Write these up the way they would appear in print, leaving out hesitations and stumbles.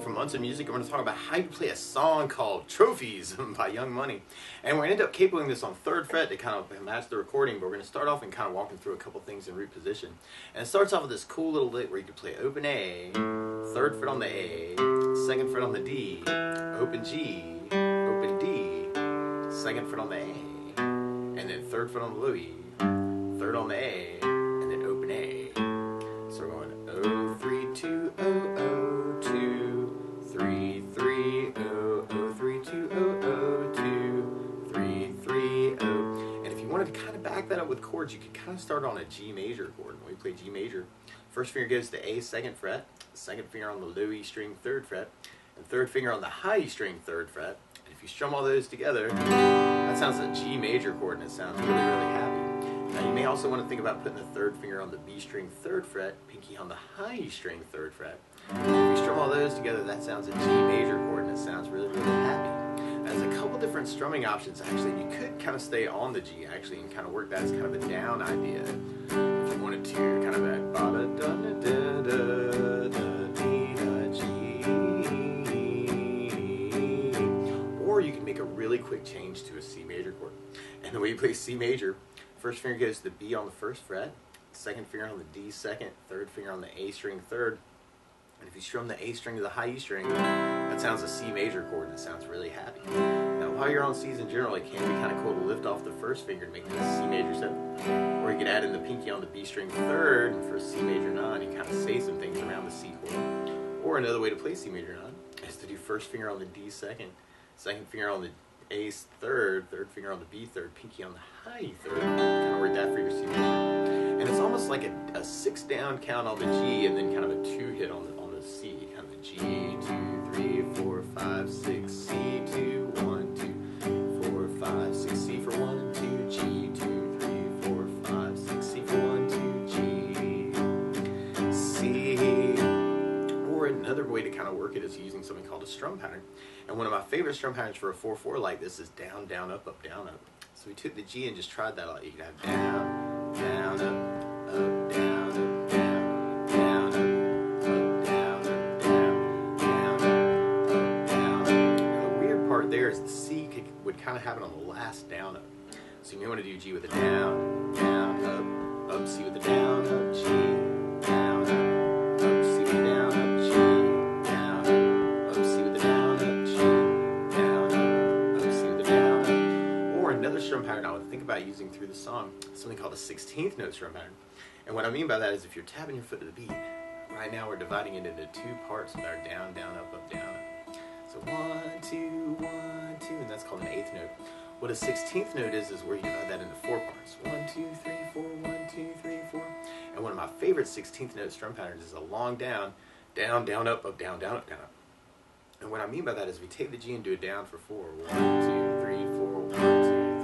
From Munson Music. I'm going to talk about how you play a song called Trophies by Young Money. And we're going to end up capoing this on 3rd fret to kind of match the recording, but we're going to start off and kind of walking through a couple things in root position. And it starts off with this cool little lick where you can play open A, 3rd fret on the A, 2nd fret on the D, open G, open D, 2nd fret on the A, and then 3rd fret on the low E, 3rd on the A, and then open A. So we're going O, 3, 2, O, O, 2, 3, 3, O, O, 3, 2, O, O, 2, 3, 3, O. And if you wanted to kind of back that up with chords, you could kind of start on a G major chord. When we play G major, first finger goes to A, 2nd fret, 2nd finger on the low E string, 3rd fret, and 3rd finger on the high E string, 3rd fret. And if you strum all those together, that sounds like a G major chord, and it sounds really, really happy. Now you may also want to think about putting the 3rd finger on the B string, 3rd fret, pinky on the high E string, 3rd fret. And if you strum all those together, that sounds a G major chord, and it sounds really, really happy. There's a couple different strumming options actually. You could kind of stay on the G actually and kind of work that as kind of a down idea. If you wanted to, kind of that ba da da da da da da G. Or you can make a really quick change to a C major chord. And the way you play C major, first finger goes to the B on the 1st fret, 2nd finger on the D 2nd, 3rd finger on the A string 3rd. And if you strum the A string to the high E string, that sounds a C major chord and it sounds really happy. Now while you're on C's in general, it can be kind of cool to lift off the 1st finger to make it a C major 7. Or you can add in the pinky on the B string 3rd, and for a C major 9, you kind of say some things around the C chord. Or another way to play C major 9 is to do 1st finger on the D 2nd, 2nd finger on the A 3rd, 3rd finger on the B 3rd, pinky on the high E 3rd. Kind of word that for your C major. And it's almost like a 6 down count on the G and then kind of a 2 hit on the C, kind of the G, 2, 3, 4, 5, 6, C, 2, 1, 2, 4, 5, 6, C for 1, 2, G, 2, 3, 4, 5, 6, C for 1, 2, G, C. Or another way to kind of work it is using something called a strum pattern. And one of my favorite strum patterns for a 4/4 like this is down, down, up, up, down, up. So we took the G and just tried that out. You can have down, down, up, up, down, up, down, down, up. There is the C would kind of happen on the last down up. So you may want to do G with a down, down, up, up, C with a down, up, G, down, up, C with a down, up, G, down, up, C with a down, up, G, down, up, C with a down, up. Or another strum pattern I would think about using through the song, something called a 16th note strum pattern. And what I mean by that is if you're tapping your foot to the beat, right now we're dividing it into 2 parts that are down, down, up, down, up. So 1, 2, 1, 2, and that's called an 8th note. What a 16th note is where you divide that into 4 parts. 1, 2, 3, 4, 1, 2, 3, 4. And one of my favorite 16th note strum patterns is a long down, down, down, up, down, down, up, down, up. And what I mean by that is we take the G and do it down for 4. 1, 2, 3, 4, 1, 2,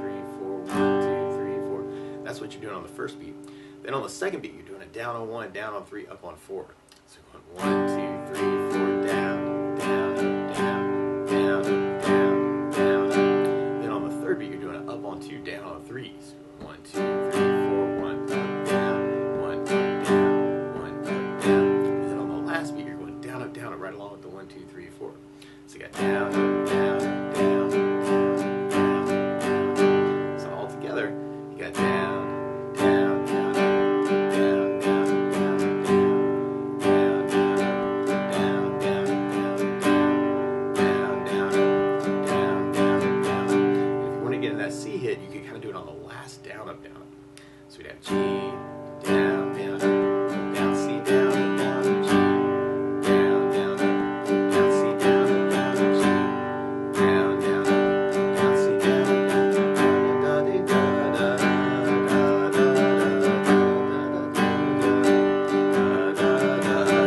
3, 4, 1, 2, 3, 4. That's what you're doing on the first beat. Then on the second beat, you're doing a down on 1, down on 3, up on 4. So you're going 1, 2, 3, 4, down, down, up, down, down, up, down, down, up. Then on the third beat, you're doing an up on 2, down on 3. So 1, 2, 3, 4, 1, up, down, You got down, down, down, down, down, down, down, down, down, down, down, down, down, down, down. And if you want to get in that C hit, you can kind of do it on the last down up, down up. So we'd have G, down, down, up, down, C, down, up, down, G, down, down, up, down, C, down, up, down, G, down, down, up, down, C, down, up, down, da, da, da, da, da, da, da, da, da, da.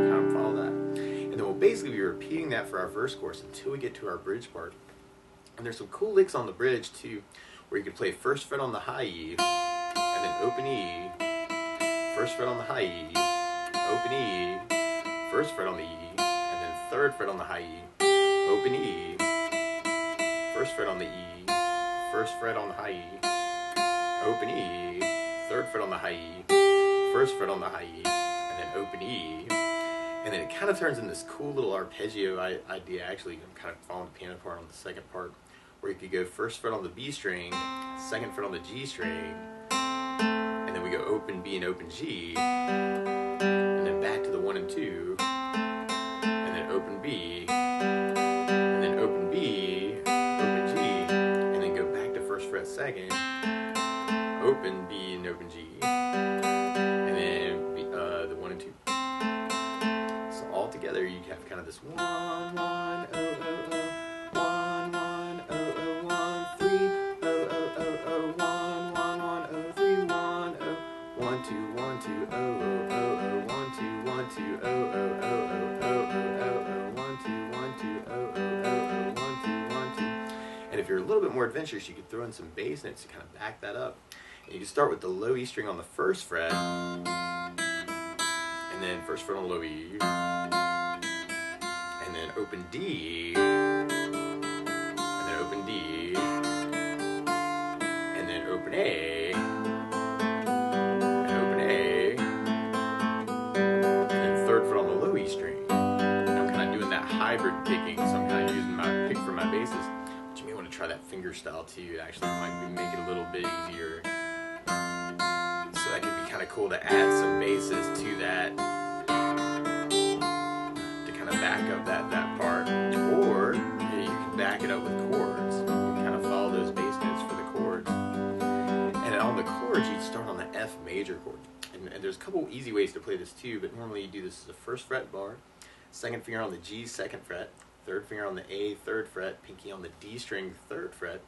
Kind of follow that. And then we'll basically be repeating that for our verse chorus until we get to our bridge part. And there's some cool licks on the bridge too, where you can play first fret on the high E, and then open E, first fret on the high E, open E, first fret on the E, and then third fret on the high E, open E, first fret on the E, first fret on the high E, open E, third fret on the high E, first fret on the high E, and then open E. And then it kind of turns into this cool little arpeggio idea. Actually, I'm kind of following the piano part on the second part, where you could go first fret on the B string, second fret on the G string, and then we go open B and open G, and then back to the 1 and 2, and then open B, and then open B, open G, and then go back to first fret second, open B and open G, and then the 1 and 2. So all together you have kind of this 1, 1, 0, 0, 0. 1, 1, 0, 0, 1, 3, 0, 0, 0, 0, 1, 1, 1, 0, 3, 1, 0, 1, 2, 1, 2, 0, 0, 0, 1, 2, 1, 2, 0, 0, 0, 0, 1, 2, 1, 2, 0, 0, 0, 1, 2, 1, 2. And if you're a little bit more adventurous, you could throw in some bass notes to kind of back that up. And you can start with the low E string on the first fret, and then first fret on low E, and then open D, open D, and then open A, and open A, and then third fret on the low E string. And I'm kind of doing that hybrid picking, so I'm kind of using my pick for my basses. But you may want to try that finger style too. It actually might make it a little bit easier. So that could be kind of cool to add some basses to that, to kind of back up that part. Or you can back it up with chords. You can kind of follow those bass notes for the chords. And on the chords, you'd start on the F major chord. And there's a couple easy ways to play this too, but normally you do this as the first fret bar, second finger on the G, second fret, third finger on the A, third fret, pinky on the D string, third fret.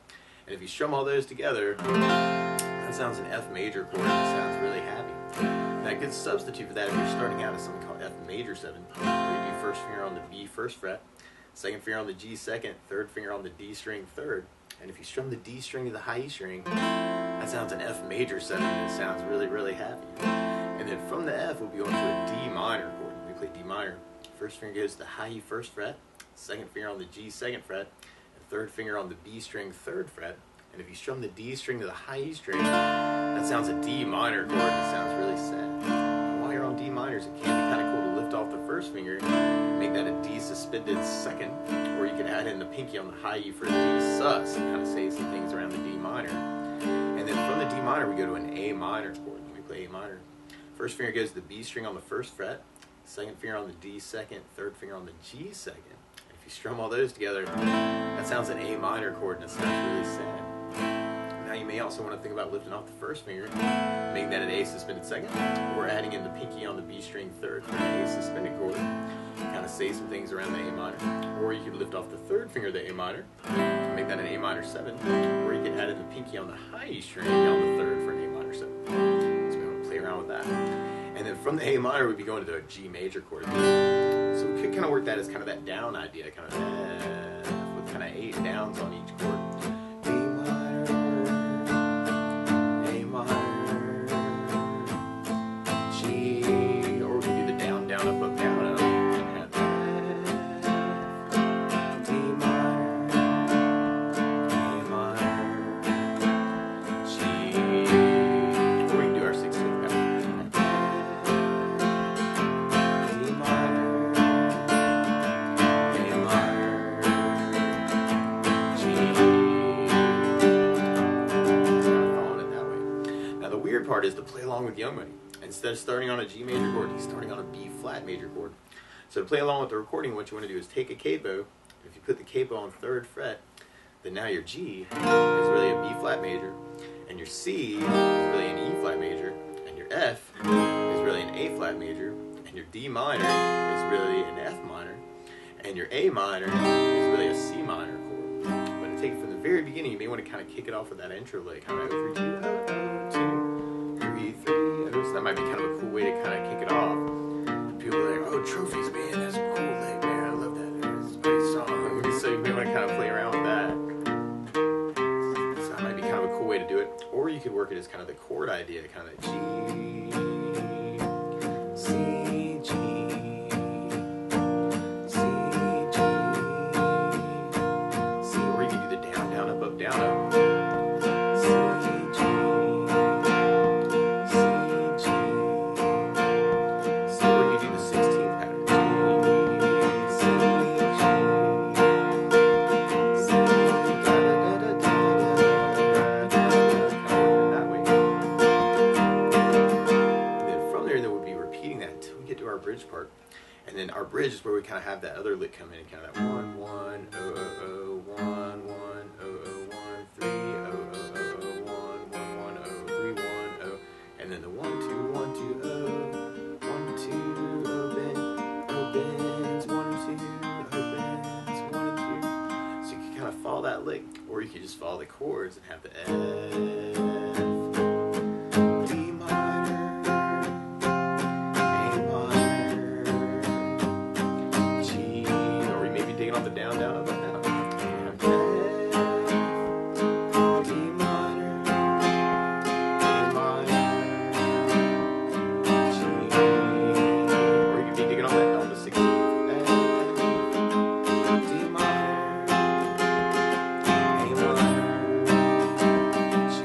And if you strum all those together, that sounds an F major chord, and it sounds really happy. And a good substitute for that, if you're starting out, is something called F major 7, where you do first finger on the B, first fret, second finger on the G, second, third finger on the D string, third. And if you strum the D string to the high E string, that sounds an F major 7, and it sounds really, really happy. And then from the F, we'll be on to a D minor chord. We play D minor. First finger goes to the high E first fret, second finger on the G, second fret, and third finger on the B string, third fret. And if you strum the D string to the high E string, that sounds a D minor chord, and it sounds really sad. And while you're on D minors, it can be kind of cool to lift off the first finger, make that a D suspended second, or you can add in the pinky on the high E for a D sus, and kind of say some things around the D minor. And then from the D minor, we go to an A minor chord. We play A minor. First finger goes to the B string on the first fret, second finger on the D second, third finger on the G second. And if you strum all those together, that sounds an A minor chord, and it sounds really sad. Now you may also want to think about lifting off the first finger, making that an A suspended second, or adding in the pinky on the B string third for an A suspended chord. Kind of say some things around the A minor. Or you could lift off the third finger of the A minor, make that an A minor 7, or you could add in the pinky on the high E string on the third for an A minor 7. So we want to play around with that. And then from the A minor, we'd be going to a G major chord. So we could kind of work that as kind of that down idea, kind of with kind of 8 downs on each chord. G. favorite part is to play along with Young Money. Instead of starting on a G major chord, he's starting on a B flat major chord. So to play along with the recording, what you want to do is take a capo. If you put the capo on 3rd fret, then now your G is really a B flat major, and your C is really an E flat major, and your F is really an A flat major, and your D minor is really an F minor, and your A minor is really a C minor chord. But to take it from the very beginning, you may want to kind of kick it off with that intro lick, kind of 3 2 2 3 3 0. So that might be kind of a cool way to kind of kick it off. People are like, "Oh, trophies, man, that's a cool lick, man. I love that. It's a great song." So you may want to kind of play around with that. So that might be kind of a cool way to do it. Or you could work it as kind of the chord idea, kind of G, C, G, C, G, C. Or you could do the down, down, up, up, down, up. C, G, C, G. So or you do the 16th pattern. G, C, G, C, da, da, da, da, da, da, that way. And then from there, we'll be repeating that until we get to our bridge part. And then our bridge is where we kind of have that other lick come in, kind of that 1 1 0 0 0 1 1 0 0 1 3 0 0 0 1 1 1 0 3 1 0, and then the 1 2 1 2 0 1 2 open opens 1 2 opens 1 2. So you can kind of follow that lick, or you could just follow the chords and have the F, D minor, A minor, G, or we may be digging off the down, down, up, up, down. F, D minor, A minor, G, or you could be digging on that on the 16th. F, D minor, A minor, G.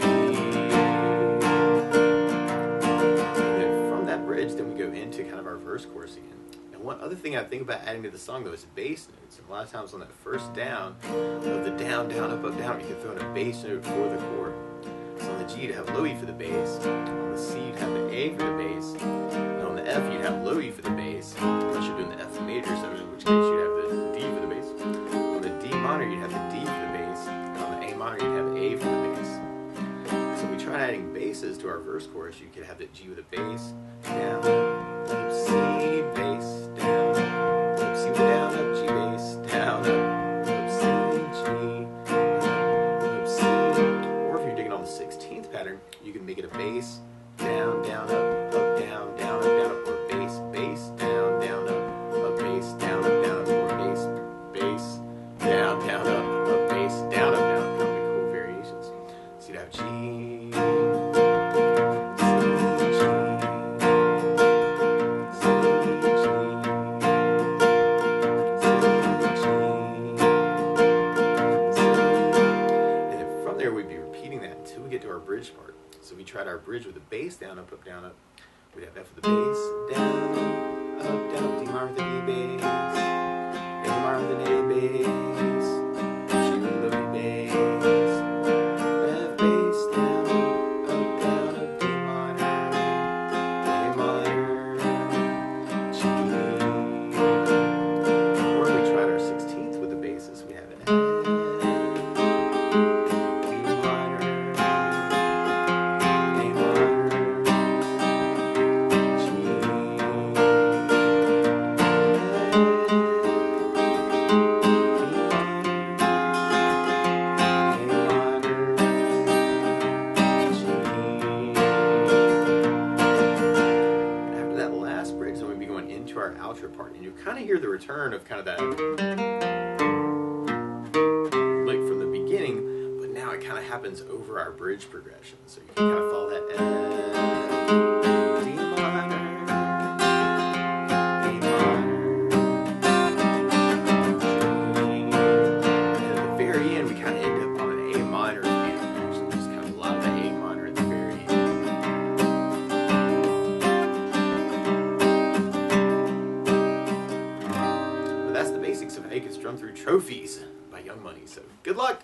And then from that bridge, then we go into kind of our verse chorus again. And one other thing I think about adding to the song though is bass notes. And a lot of times on that first down of the down, down, up, up, down, you can throw in a bass note for the chord. So on the G, you'd have low E for the bass. On the C, you'd have the A for the bass. And on the F, you'd have low E for the bass. Unless you're doing the F major 7, in which case you'd have the D for the bass. On the D minor, you'd have the D for the bass. And on the A minor, you'd have A for the bass. So we try adding basses to our verse chorus. You could have the G with a bass, down, up, C, bass, down, up, C with a down, up, G, bass, down, up, C, G, up, C. Or if you're digging on the 16th pattern, you can make it a bass, down, down, up, down, down, up, or bass, bass, down, down, up, bass, down, up, or bass, bass, down, up, bass, down, up, down. Kind of like cool variations. So you'd have G, to our bridge part. So we tried our bridge with the bass, down, up, down, up. We'd have F with the bass, down, up, D minor with an E bass, A minor with an A bass, G with a low E bass, F bass, down, up, D minor, A minor, G. Or we tried our 16th with the basses. We have an F, our outro part, and you kind of hear the return of kind of that lick from the beginning, but now it kind of happens over our bridge progression. So you can kind of follow that F, D minor, A minor, G, and at the very end we kind of end up on an A minor again. Actually, just kind of a lot of the A minor at the very end. That's the basics of how you can strum through Trophies by Young Money. So good luck!